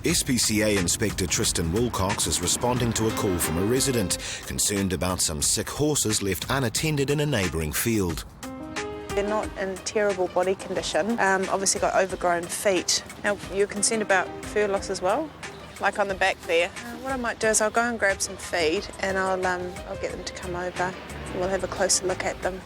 SPCA Inspector Tristan Wilcox is responding to a call from a resident concerned about some sick horses left unattended in a neighbouring field. They're not in terrible body condition, obviously got overgrown feet. Now, you're concerned about fur loss as well? Like on the back there. What I might do is I'll go and grab some feed and I'll get them to come over and we'll have a closer look at them.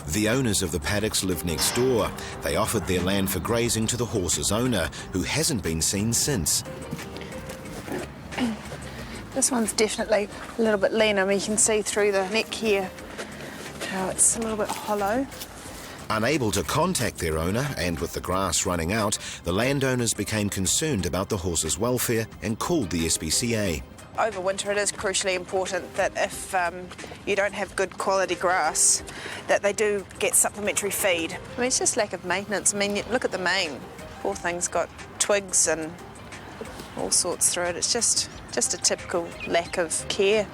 The owners of the paddocks live next door. They offered their land for grazing to the horse's owner, who hasn't been seen since. This one's definitely a little bit leaner. I mean, you can see through the neck here how it's a little bit hollow. Unable to contact their owner, and with the grass running out, the landowners became concerned about the horse's welfare and called the SPCA. Over winter, it is crucially important that if you don't have good quality grass, that they do get supplementary feed. I mean, it's just lack of maintenance. I mean, look at the mane. Poor thing's got twigs and all sorts through it. It's just a typical lack of care.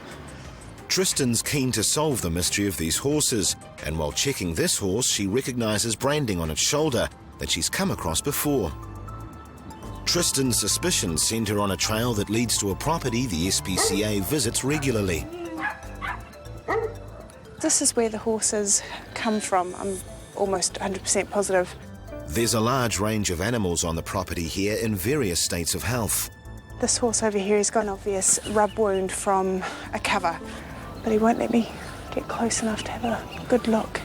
Tristan's keen to solve the mystery of these horses, and while checking this horse, she recognises branding on its shoulder that she's come across before. Tristan's suspicions sent her on a trail that leads to a property the SPCA visits regularly. This is where the horses come from. I'm almost 100% positive. There's a large range of animals on the property here in various states of health. This horse over here has got an obvious rub wound from a cover, but he won't let me get close enough to have a good look.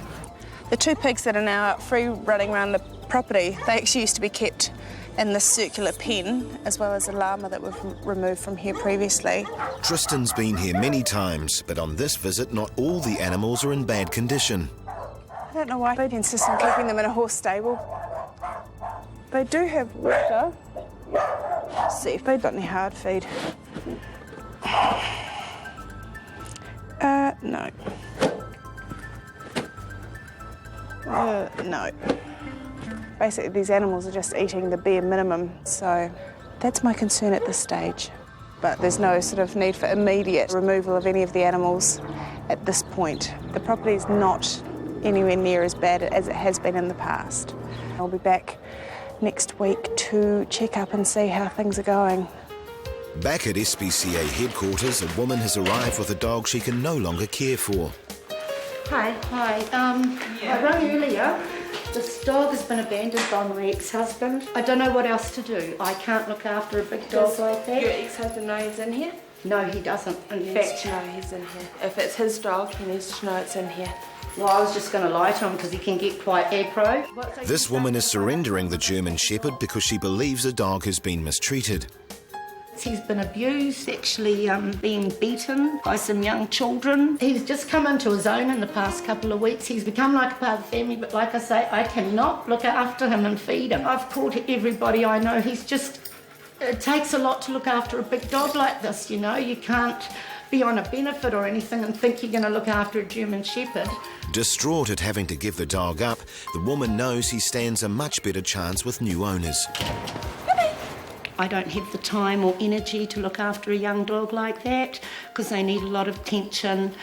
The two pigs that are now out free running around the property, they actually used to be kept in this circular pen, as well as a llama that we've removed from here previously. Tristan's been here many times, but on this visit, not all the animals are in bad condition. I don't know why they insist on keeping them in a horse stable. They do have water. Let's see if they've got any hard feed. No. No. Basically, these animals are just eating the bare minimum, so that's my concern at this stage. But there's no sort of need for immediate removal of any of the animals at this point. The property is not anywhere near as bad as it has been in the past. I'll be back next week to check up and see how things are going. Back at SPCA headquarters, a woman has arrived with a dog she can no longer care for. Hi. I rang earlier. This dog has been abandoned by my ex-husband. I don't know what else to do. I can't look after a big dog like that. Your ex-husband know he's in here? No, he doesn't. He needs to know he's in here. If it's his dog, he needs to know it's in here. Well, I was just going to lie to him because he can get quite aggro. This woman is surrendering the German Shepard because she believes the dog has been mistreated. He's been abused, actually being beaten by some young children. He's just come into his own in the past couple of weeks. He's become like a part of the family, but like I say, I cannot look after him and feed him. I've called everybody I know. It takes a lot to look after a big dog like this, you know. You can't be on a benefit or anything and think you're going to look after a German Shepherd. Distraught at having to give the dog up, the woman knows he stands a much better chance with new owners. I don't have the time or energy to look after a young dog like that because they need a lot of attention.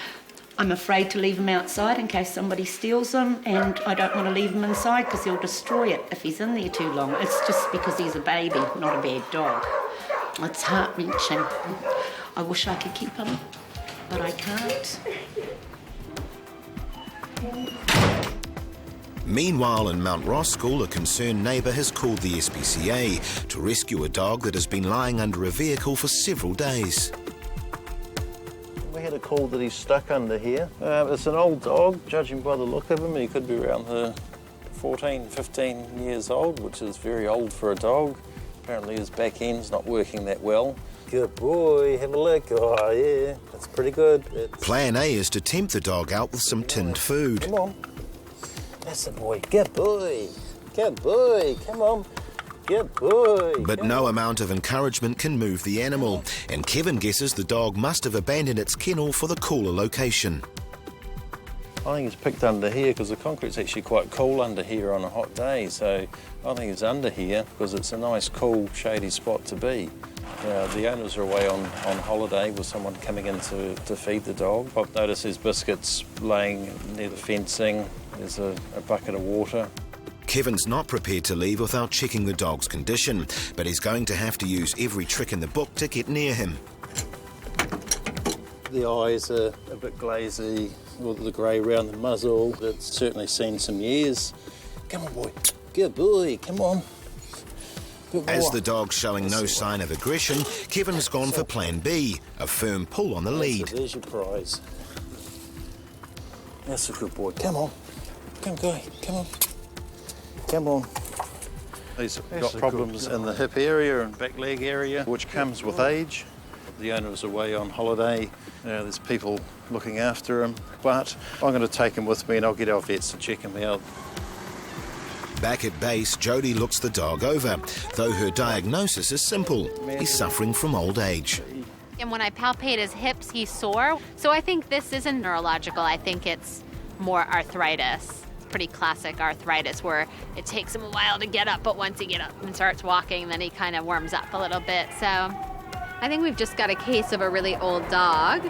I'm afraid to leave him outside in case somebody steals him, and I don't want to leave him inside because he'll destroy it if he's in there too long. It's just because he's a baby, not a bad dog. It's heart-wrenching. I wish I could keep him, but I can't. Meanwhile, in Mount Roskill, a concerned neighbour has called the SPCA to rescue a dog that has been lying under a vehicle for several days. We had a call that he's stuck under here. It's an old dog, judging by the look of him. He could be around 14, 15 years old, which is very old for a dog. Apparently his back end's not working that well. Good boy, have a look. Oh, yeah, that's pretty good. Plan A is to tempt the dog out with some tinned food. Come on. That's the boy. Good boy. Good boy. Come on. Good boy. But no amount of encouragement can move the animal, and Kevin guesses the dog must have abandoned its kennel for the cooler location. I think it's picked under here because the concrete's actually quite cool under here on a hot day, so I think it's under here because it's a nice, cool, shady spot to be. The owners are away on holiday with someone coming in to feed the dog. I've noticed there's biscuits laying near the fencing. There's a bucket of water. Kevin's not prepared to leave without checking the dog's condition, but he's going to have to use every trick in the book to get near him. The eyes are a bit glazy, with the grey around the muzzle. It's certainly seen some years. Come on, boy. Good boy, come on. Good boy. As the dog's showing no sign of aggression, Kevin's gone for plan B, a firm pull on the lead. There's your prize. That's a good boy. Come on. Come, guy. Come on. Come on. He's got problems in the hip area and back leg area, which comes with age. The owner is away on holiday. There's people looking after him, but I'm going to take him with me and I'll get our vets to check him out. Back at base, Jodie looks the dog over, though her diagnosis is simple. He's suffering from old age. And when I palpate his hips, he's sore. So I think this isn't neurological. I think it's more arthritis. It's pretty classic arthritis where it takes him a while to get up, but once he gets up and starts walking, then he kind of warms up a little bit. So I think we've just got a case of a really old dog.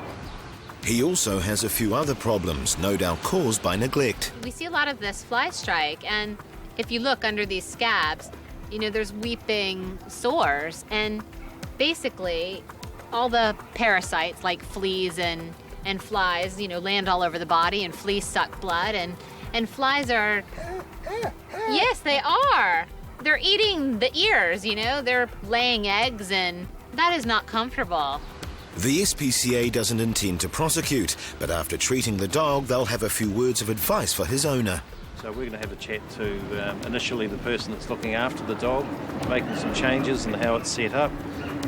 He also has a few other problems, no doubt caused by neglect. We see a lot of this fly strike, and if you look under these scabs, you know, there's weeping sores, and basically all the parasites like fleas and flies, you know, land all over the body, and fleas suck blood, and flies are, yes, they are. They're eating the ears, you know, they're laying eggs, and that is not comfortable. The SPCA doesn't intend to prosecute, but after treating the dog, they'll have a few words of advice for his owner. So we're going to have a chat to initially the person that's looking after the dog, making some changes in how it's set up,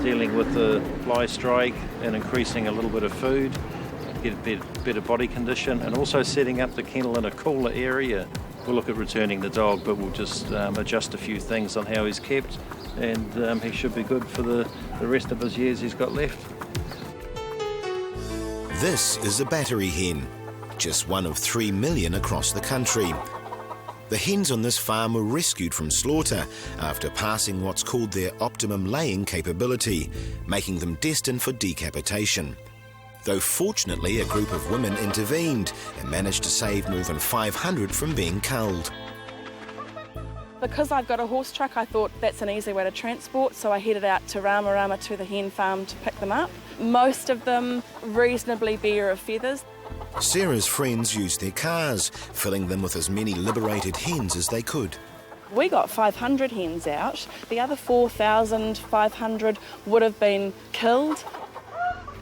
dealing with the fly strike and increasing a little bit of food, get a better body condition, and also setting up the kennel in a cooler area. We'll look at returning the dog, but we'll just adjust a few things on how he's kept, and he should be good for the rest of his years he's got left. This is a battery hen, just one of 3 million across the country. The hens on this farm were rescued from slaughter after passing what's called their optimum laying capability, making them destined for decapitation. Though fortunately a group of women intervened and managed to save more than 500 from being culled. Because I've got a horse truck, I thought that's an easy way to transport, so I headed out to Rama to the hen farm to pick them up. Most of them reasonably bare of feathers. Sarah's friends used their cars, filling them with as many liberated hens as they could. We got 500 hens out. The other 4,500 would have been killed.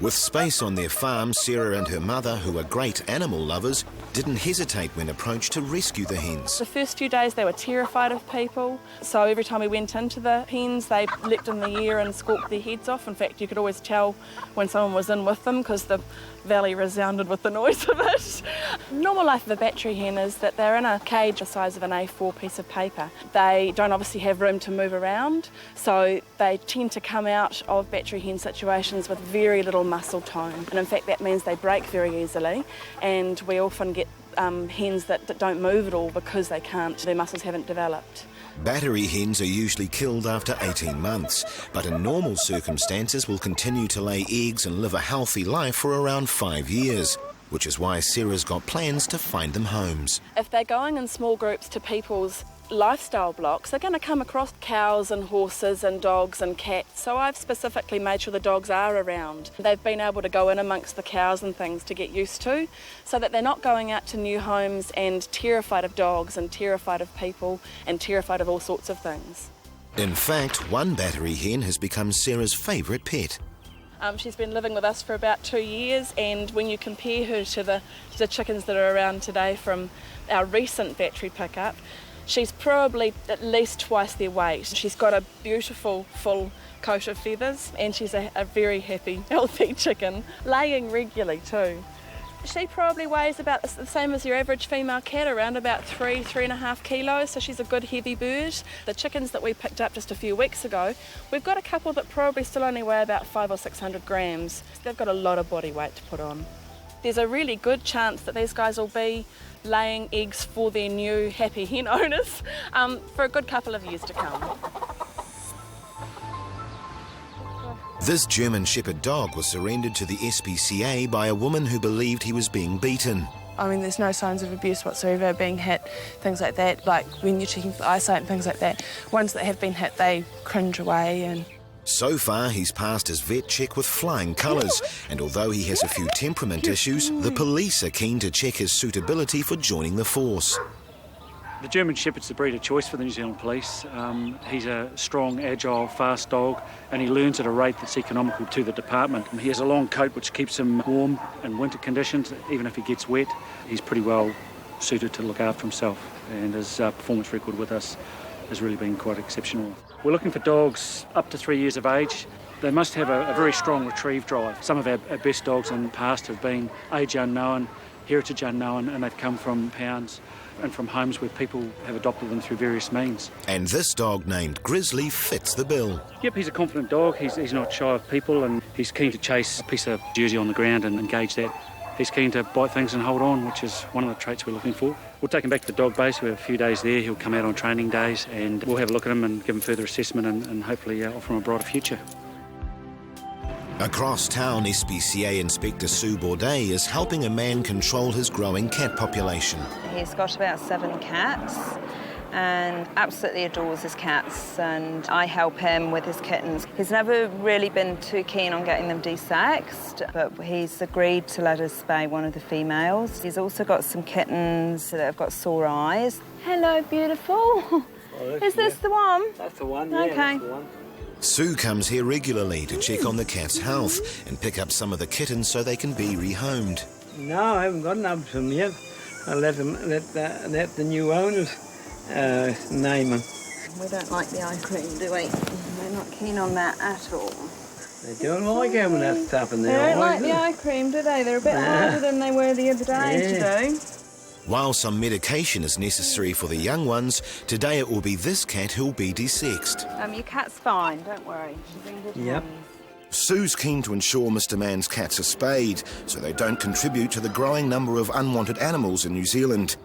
With space on their farm, Sarah and her mother, who are great animal lovers, didn't hesitate when approached to rescue the hens. The first few days they were terrified of people, so every time we went into the pens they leapt in the air and squawked their heads off. In fact, you could always tell when someone was in with them because the valley resounded with the noise of it. Normal life of a battery hen is that they're in a cage the size of an A4 piece of paper. They don't obviously have room to move around, so they tend to come out of battery hen situations with very little muscle tone. And in fact that means they break very easily, and we often get hens that don't move at all because their muscles haven't developed. Battery hens are usually killed after 18 months, but in normal circumstances will continue to lay eggs and live a healthy life for around 5 years, which is why Sarah's got plans to find them homes. If they're going in small groups to people's lifestyle blocks, they're going to come across cows and horses and dogs and cats, so I've specifically made sure the dogs are around. They've been able to go in amongst the cows and things to get used to, so that they're not going out to new homes and terrified of dogs and terrified of people and terrified of all sorts of things. In fact, one battery hen has become Sarah's favourite pet. She's been living with us for about 2 years, and when you compare her to the chickens that are around today from our recent battery pickup, she's probably at least twice their weight. She's got a beautiful full coat of feathers, and she's a very happy, healthy chicken, laying regularly too. She probably weighs about the same as your average female cat, around about 3.5 kilos, so she's a good heavy bird. The chickens that we picked up just a few weeks ago, we've got a couple that probably still only weigh about 500 or 600 grams. They've got a lot of body weight to put on. There's a really good chance that these guys will be laying eggs for their new happy hen owners for a good couple of years to come. This German Shepard dog was surrendered to the SPCA by a woman who believed he was being beaten. I mean, there's no signs of abuse whatsoever, being hit, things like that. Like when you're checking for eyesight and things like that, ones that have been hit, they cringe away. And So far, he's passed his vet check with flying colours, and although he has a few temperament issues, the police are keen to check his suitability for joining the force. The German Shepherd's the breed of choice for the New Zealand Police. He's a strong, agile, fast dog, and he learns at a rate that's economical to the department. He has a long coat which keeps him warm in winter conditions. Even if he gets wet, he's pretty well suited to look after himself, and his performance record with us has really been quite exceptional. We're looking for dogs up to 3 years of age. They must have a very strong retrieve drive. Some of our best dogs in the past have been age unknown, heritage unknown, and they've come from pounds and from homes where people have adopted them through various means. And this dog named Grizzly fits the bill. Yep, he's a confident dog. He's not shy of people, and he's keen to chase a piece of jersey on the ground and engage that. He's keen to bite things and hold on, which is one of the traits we're looking for. We'll take him back to the dog base. We have a few days there. He'll come out on training days, and we'll have a look at him and give him further assessment and hopefully offer him a brighter future. Across town, SPCA Inspector Sue Bourdet is helping a man control his growing cat population. He's got about 7 cats and absolutely adores his cats, and I help him with his kittens. He's never really been too keen on getting them desexed, but he's agreed to let us spay one of the females. He's also got some kittens that have got sore eyes. Hello, beautiful. Oh, is this the one? That's the one, okay. That's the one. Sue comes here regularly to check on the cat's health and pick up some of the kittens so they can be rehomed. No, I haven't got enough of them yet. I'll let the new owners name them. We don't like the eye cream, do we? We're not keen on that at all. They don't like having that stuff in their eyes. They don't like the eye cream, do they? They're a bit harder than they were the other day to do. While some medication is necessary for the young ones, today it will be this cat who'll be desexed. Your cat's fine, don't worry. She's in good hands. Sue's keen to ensure Mr. Man's cats are spayed, so they don't contribute to the growing number of unwanted animals in New Zealand.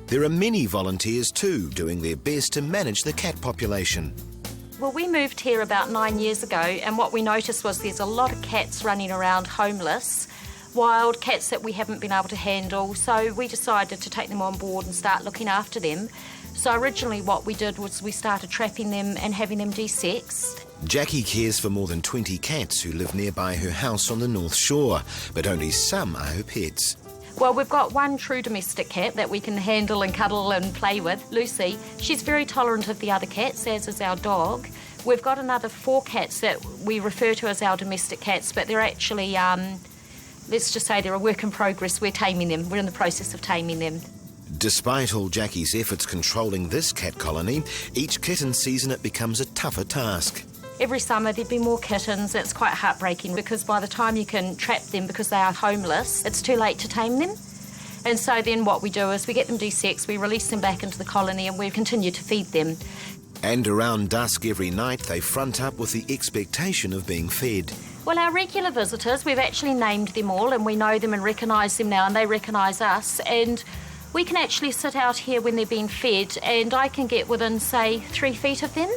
There are many volunteers too, doing their best to manage the cat population. Well, we moved here about 9 years ago, and what we noticed was there's a lot of cats running around homeless, wild cats that we haven't been able to handle, so we decided to take them on board and start looking after them. So originally what we did was we started trapping them and having them desexed. Jackie cares for more than 20 cats who live nearby her house on the North Shore, but only some are her pets. Well, we've got one true domestic cat that we can handle and cuddle and play with, Lucy. She's very tolerant of the other cats, as is our dog. We've got another 4 cats that we refer to as our domestic cats, but they're actually let's just say they're a work in progress. We're taming them. We're in the process of taming them. Despite all Jackie's efforts controlling this cat colony, each kitten season it becomes a tougher task. Every summer there'd be more kittens. It's quite heartbreaking because by the time you can trap them because they are homeless, it's too late to tame them. And so then what we do is we get them desexed, we release them back into the colony and we continue to feed them. And around dusk every night they front up with the expectation of being fed. Well, our regular visitors, we've actually named them all and we know them and recognise them now and they recognise us, and we can actually sit out here when they're being fed and I can get within, say, 3 feet of them.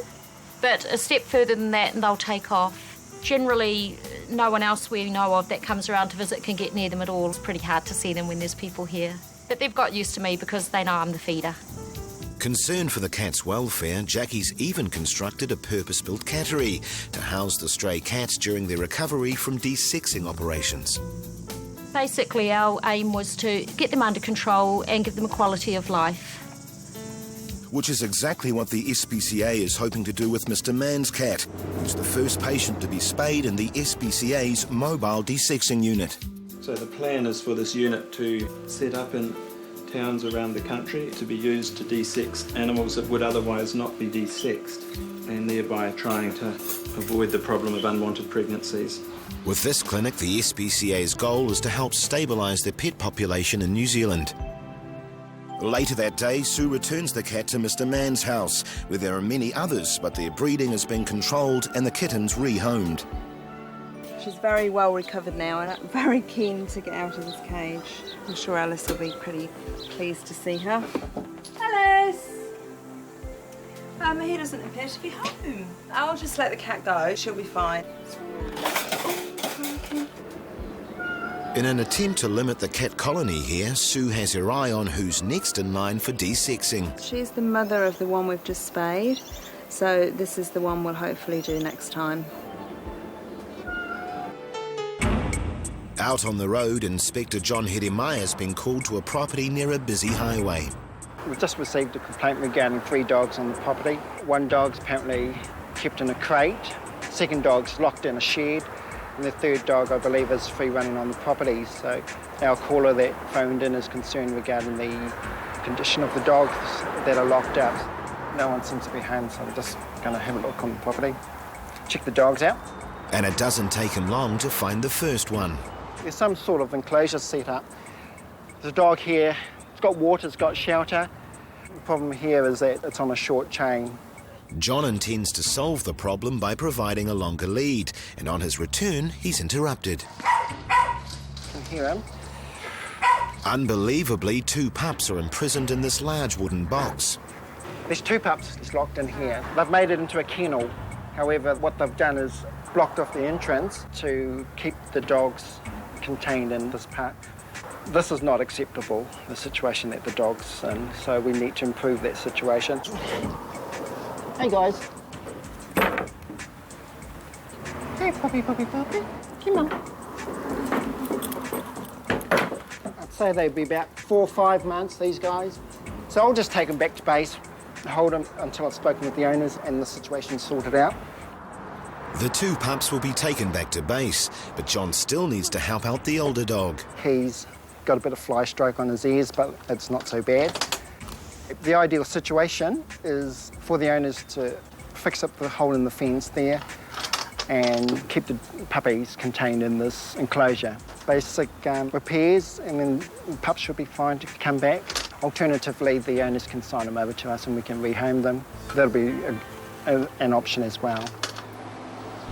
But a step further than that and they'll take off. Generally, no one else we know of that comes around to visit can get near them at all. It's pretty hard to see them when there's people here. But they've got used to me because they know I'm the feeder. Concerned for the cat's welfare, Jackie's even constructed a purpose-built cattery to house the stray cats during their recovery from desexing operations. Basically, our aim was to get them under control and give them a quality of life. Which is exactly what the SPCA is hoping to do with Mr. Man's cat, who's the first patient to be spayed in the SPCA's mobile desexing unit. So the plan is for this unit to set up in towns around the country to be used to desex animals that would otherwise not be desexed, and thereby trying to avoid the problem of unwanted pregnancies. With this clinic, the SPCA's goal is to help stabilise the pet population in New Zealand. Later that day, Sue returns the cat to Mr. Man's house, where there are many others, but their breeding has been controlled and the kittens rehomed. She's very well recovered now and I'm very keen to get out of this cage. I'm sure Alice will be pretty pleased to see her. Alice! He doesn't appear to be home. I'll just let the cat go, she'll be fine. In an attempt to limit the cat colony here, Sue has her eye on who's next in line for desexing. She's the mother of the one we've just spayed, so this is the one we'll hopefully do next time. Out on the road, Inspector John Hedemeier has been called to a property near a busy highway. We've just received a complaint regarding 3 dogs on the property. One dog's apparently kept in a crate, second dog's locked in a shed, and the third dog, I believe, is free running on the property. So our caller that phoned in is concerned regarding the condition of the dogs that are locked up. No one seems to be home, so I'm just going to have a look on the property, check the dogs out. And it doesn't take him long to find the first one. There's some sort of enclosure set up. There's a dog here, it's got water, it's got shelter. The problem here is that it's on a short chain. John intends to solve the problem by providing a longer lead, and on his return, he's interrupted. You can hear him. Unbelievably, 2 pups are imprisoned in this large wooden box. There's 2 pups just locked in here. They've made it into a kennel. However, what they've done is blocked off the entrance to keep the dogs contained in this part. This is not acceptable, the situation that the dog's in, so we need to improve that situation. Hey guys. Hey puppy, puppy, puppy. Come on. I'd say they'd be about 4 or 5 months, these guys. So I'll just take them back to base, hold them until I've spoken with the owners and the situation's sorted out. The 2 pups will be taken back to base, but John still needs to help out the older dog. He's got a bit of fly stroke on his ears, but it's not so bad. The ideal situation is for the owners to fix up the hole in the fence there and keep the puppies contained in this enclosure. Basic repairs, and then the pups should be fine to come back. Alternatively, the owners can sign them over to us and we can rehome them. That'll be an option as well.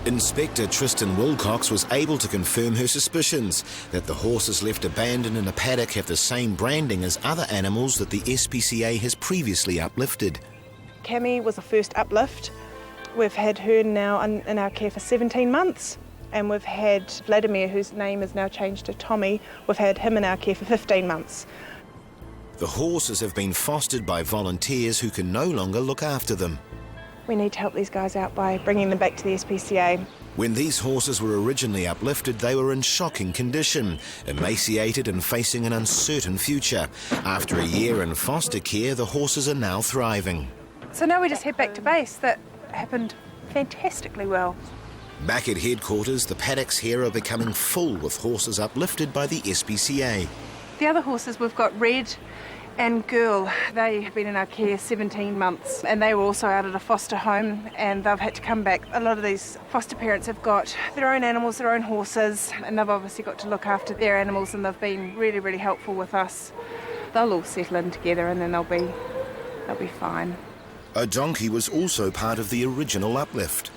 Inspector Tristan Wilcox was able to confirm her suspicions that the horses left abandoned in a paddock have the same branding as other animals that the SPCA has previously uplifted. Cammy was the first uplift. We've had her now in our care for 17 months, and we've had Vladimir, whose name is now changed to Tommy. We've had him in our care for 15 months. The horses have been fostered by volunteers who can no longer look after them. We need to help these guys out by bringing them back to the SPCA. When these horses were originally uplifted, they were in shocking condition, emaciated and facing an uncertain future. After a year in foster care, the horses are now thriving. So now we just head back to base. That happened fantastically well. Back at headquarters, the paddocks here are becoming full with horses uplifted by the SPCA. The other horses, we've got Red and Girl. They have been in our care 17 months, and they were also out at a foster home, and they've had to come back. A lot of these foster parents have got their own animals, their own horses, and they've obviously got to look after their animals, and they've been really, really helpful with us. They'll all settle in together, and then they'll be fine. A donkey was also part of the original uplift.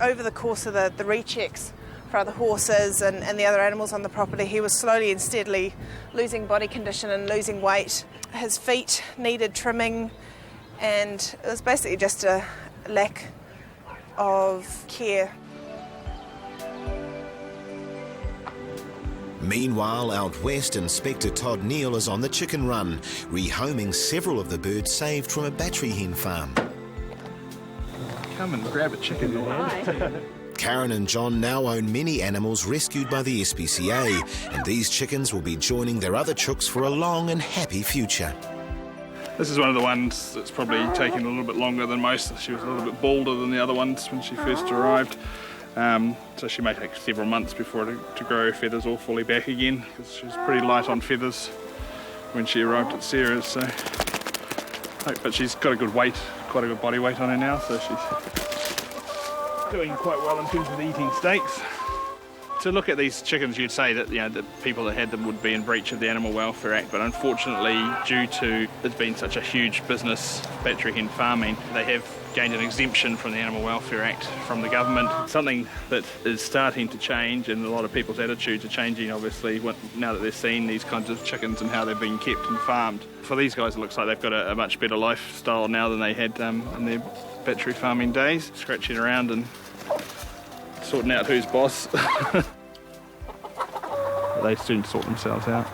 Over the course of the rechecks for other horses and the other animals on the property, he was slowly and steadily losing body condition and losing weight. His feet needed trimming, and it was basically just a lack of care. Meanwhile, out west, Inspector Todd Neal is on the chicken run, rehoming several of the birds saved from a battery hen farm. Come and grab a chicken. Karen and John now own many animals rescued by the SPCA, and these chickens will be joining their other chooks for a long and happy future. This is one of the ones that's probably taken a little bit longer than most. She was a little bit balder than the other ones when she first arrived. So she may take several months before to grow her feathers all fully back again, because she was pretty light on feathers when she arrived at Sarah's. So, but she's got a good weight, quite a good body weight on her now, so she's doing quite well in terms of the eating steaks. To look at these chickens, you'd say that the people that had them would be in breach of the Animal Welfare Act, but unfortunately, due to it's been such a huge business, battery hen farming, they have gained an exemption from the Animal Welfare Act from the government. Something that is starting to change, and a lot of people's attitudes are changing, obviously, now that they're seeing these kinds of chickens and how they're being kept and farmed. For these guys, it looks like they've got a much better lifestyle now than they had in their battery farming days, scratching around and sorting out who's boss. they soon sort themselves out.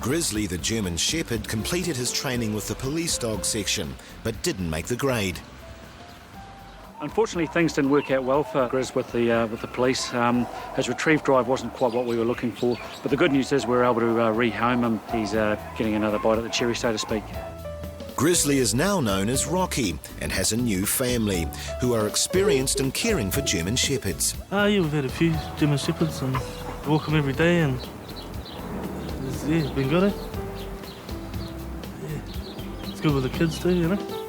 Grizzly, the German Shepherd, completed his training with the police dog section, but didn't make the grade. Unfortunately, things didn't work out well for Grizz with the police. His retrieve drive wasn't quite what we were looking for, but the good news is we were able to rehome him. He's getting another bite at the cherry, so to speak. Grizzly is now known as Rocky and has a new family, who are experienced in caring for German Shepherds. Yeah, we've had a few German Shepherds and walk them every day, and it's been good, eh? Yeah, it's good with the kids too, you know.